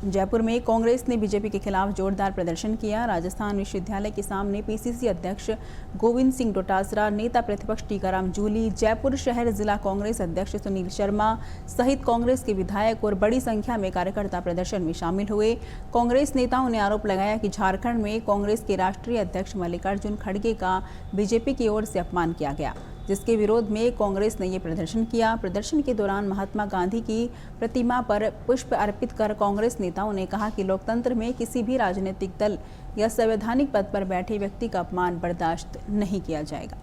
जयपुर में कांग्रेस ने बीजेपी के खिलाफ जोरदार प्रदर्शन किया। राजस्थान विश्वविद्यालय के सामने पीसीसी अध्यक्ष गोविंद सिंह डोटासरा, नेता प्रतिपक्ष टीकाराम जूली, जयपुर शहर जिला कांग्रेस अध्यक्ष सुनील शर्मा सहित कांग्रेस के विधायक और बड़ी संख्या में कार्यकर्ता प्रदर्शन में शामिल हुए। कांग्रेस नेताओं ने आरोप लगाया कि झारखंड में कांग्रेस के राष्ट्रीय अध्यक्ष मल्लिकार्जुन खड़गे का बीजेपी की ओर से अपमान किया गया, जिसके विरोध में कांग्रेस ने ये प्रदर्शन किया। प्रदर्शन के दौरान महात्मा गांधी की प्रतिमा पर पुष्प अर्पित कर कांग्रेस नेताओं ने कहा कि लोकतंत्र में किसी भी राजनीतिक दल या संवैधानिक पद पर बैठे व्यक्ति का अपमान बर्दाश्त नहीं किया जाएगा।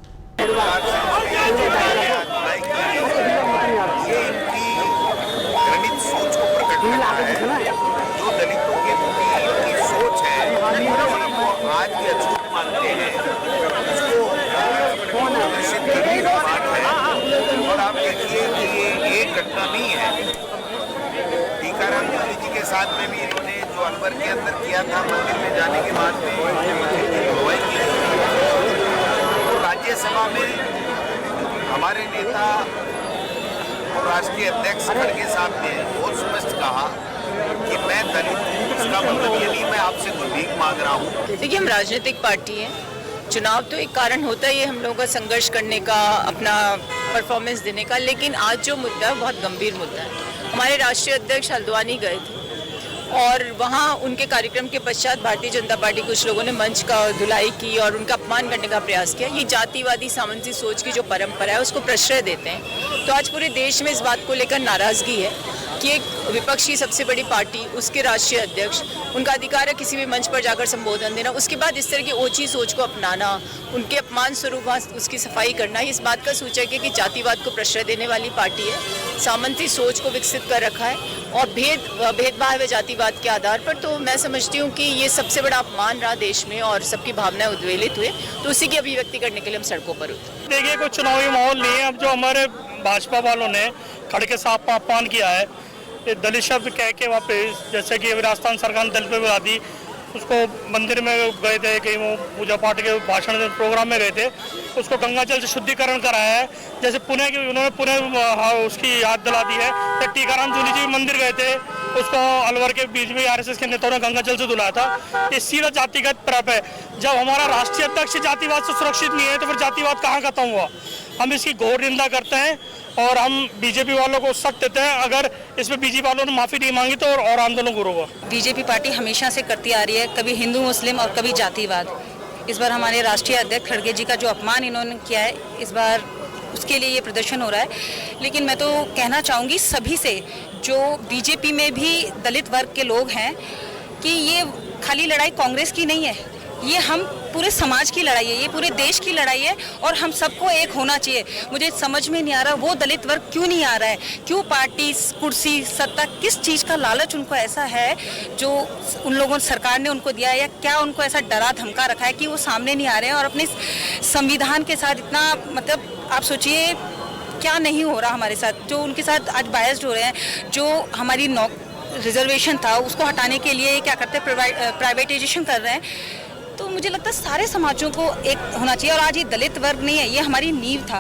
और आप देखिए कि ये एक घटना नहीं है। टीकाराम जूली जी के साथ में भी इन्होंने जो अलवर के अंदर किया था, मंदिर में जाने के बाद में अगुवाई की। तो राज्यसभा में हमारे नेता और राष्ट्रीय अध्यक्ष खड़गे साहब ने बहुत स्पष्ट कहा कि मैं दलित हूँ। इसका मतलब ये नहीं मैं आपसे कोई भीख मांग रहा हूँ। देखिए, हम राजनीतिक पार्टी हैं। चुनाव तो एक कारण होता है हम लोगों का संघर्ष करने का, अपना परफॉर्मेंस देने का, लेकिन आज जो मुद्दा है बहुत गंभीर मुद्दा है। हमारे राष्ट्रीय अध्यक्ष हल्द्वानी गए थे और वहाँ उनके कार्यक्रम के पश्चात भारतीय जनता पार्टी कुछ लोगों ने मंच का धुलाई की और उनका अपमान करने का प्रयास किया। ये जातिवादी सामंती सोच की जो परंपरा है उसको प्रश्रय देते हैं। तो आज पूरे देश में इस बात को लेकर नाराजगी है कि एक विपक्ष की सबसे बड़ी पार्टी, उसके राष्ट्रीय अध्यक्ष, उनका अधिकार है किसी भी मंच पर जाकर संबोधन देना, उसके बाद इस तरह की ओछी सोच को अपनाना, उनके अपमान स्वरूप उसकी सफाई करना, इस बात का सूचक है कि जातिवाद को प्रश्रय देने वाली पार्टी है, सामंती सोच को विकसित कर रखा है और भेदभाव है जातिवाद के आधार पर। तो मैं समझती हूँ कि ये सबसे बड़ा अपमान रहा देश में और सबकी भावनाएं उद्वेलित हुए, तो उसी की अभिव्यक्ति करने के लिए हम सड़कों पर उतरे। देखिए, कोई चुनावी माहौल नहीं है। अब जो हमारे भाजपा वालों ने खड़गे साहब का अपमान किया है, ये दलित शब्द कह के वापस, जैसे कि राजस्थान सरकार ने दलित पे बुला दी, उसको मंदिर में गए थे, कहीं वो पूजा पाठ के भाषण प्रोग्राम में गए थे, उसको गंगा जल से शुद्धिकरण कराया है। जैसे उन्होंने उसकी याद दिला दी है। तो टीकाराम जूली जी मंदिर गए थे, उसको अलवर के बीच में आरएसएस के नेताओं ने गंगा जल से धुलाया था। ये सीधा जातिगत प्रप है। जब हमारा राष्ट्रीय अध्यक्ष जातिवाद से सुरक्षित नहीं है तो फिर जातिवाद कहाँ खत्म हुआ? हम इसकी घोर निंदा करते हैं और हम बीजेपी वालों को सख्त देते हैं। अगर इसमें बीजेपी वालों ने माफी नहीं मांगी तो और आंदोलन गुरु होगा। बीजेपी पार्टी हमेशा से करती आ रही है, कभी हिंदू मुस्लिम और कभी जातिवाद। इस बार हमारे राष्ट्रीय अध्यक्ष खड़गे जी का जो अपमान इन्होंने किया है, इस बार उसके लिए ये प्रदर्शन हो रहा है। लेकिन मैं तो कहना चाहूँगी सभी से, जो बीजेपी में भी दलित वर्ग के लोग हैं, कि ये खाली लड़ाई कांग्रेस की नहीं है, ये हम पूरे समाज की लड़ाई है, ये पूरे देश की लड़ाई है और हम सबको एक होना चाहिए। मुझे समझ में नहीं आ रहा वो दलित वर्ग क्यों नहीं आ रहा है, क्यों पार्टी, कुर्सी, सत्ता, किस चीज़ का लालच उनको ऐसा है जो उन लोगों सरकार ने उनको दिया है, या क्या उनको ऐसा डरा धमका रखा है कि वो सामने नहीं आ रहे हैं और अपने संविधान के साथ इतना, मतलब आप सोचिए क्या नहीं हो रहा हमारे साथ, जो उनके साथ आज बायस्ड हो रहे हैं। जो हमारी रिजर्वेशन था उसको हटाने के लिए क्या करते हैं, प्राइवेटाइजेशन कर रहे हैं। तो मुझे लगता है सारे समाजों को एक होना चाहिए और आज ये दलित वर्ग नहीं है, ये हमारी नींव था।